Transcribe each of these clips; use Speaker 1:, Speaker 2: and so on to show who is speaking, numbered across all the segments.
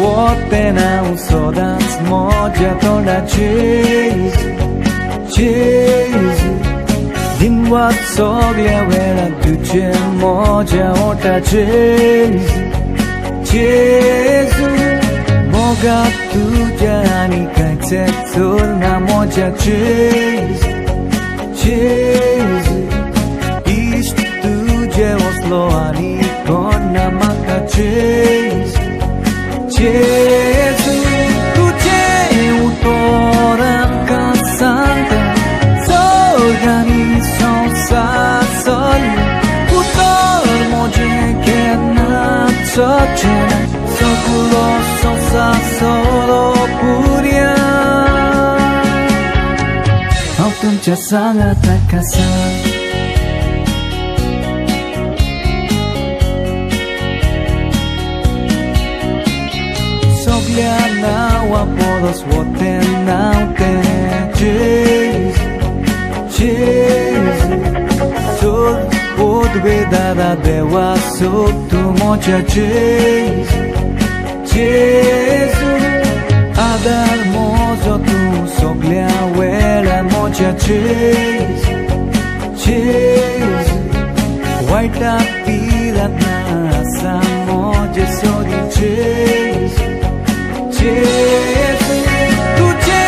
Speaker 1: 我的那无所当莫家都来 chase din wat soglia vela tuche moja ota chase moga tuja ani kaitse tul na moja chase ist tuje oslo ani konna maka chase तुझे उतोरन का सांता सोगानी सोसा sol utor मुझे कहना सोचना सोकुलो सोसा solo puria Au तुमच्या सांगत कसा Sogliana apodos woten naute chase Sol pod vedara dewa sotto mocha chase Adar mozo tu soglia wela mocha chase White up pilat na sa moja sodi chase तुझे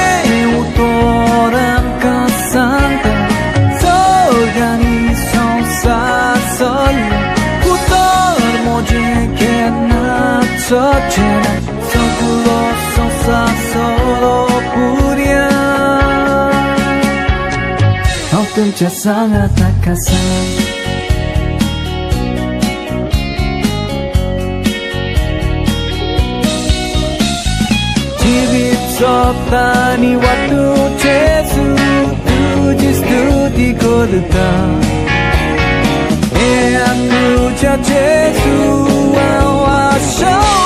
Speaker 1: उतोरन का सांता सोगानी सोसा sol utor मुझे कहना सोचना सोकुलो सोसा solo puria Au तुमच्या सांगत कसा Sotani waktu Yesu Tuji studi kodeta aku jah Yesu Awasya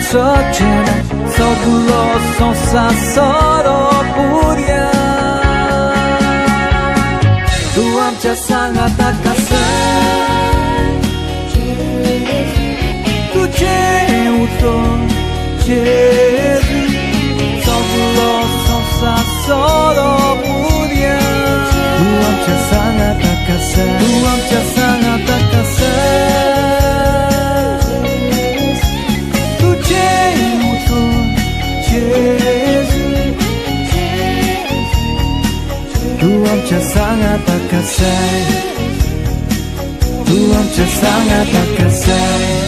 Speaker 1: Sochena, sokulo, sosa, solo puria Tu amca sangat tak kasih Tu ceuton, cezu Sokulo, sosa, solo puria Tu amca sangat tak kasih Tu amca sangat tak kasih Tu amca sangat tak kasih Tu amca sangat tak kasih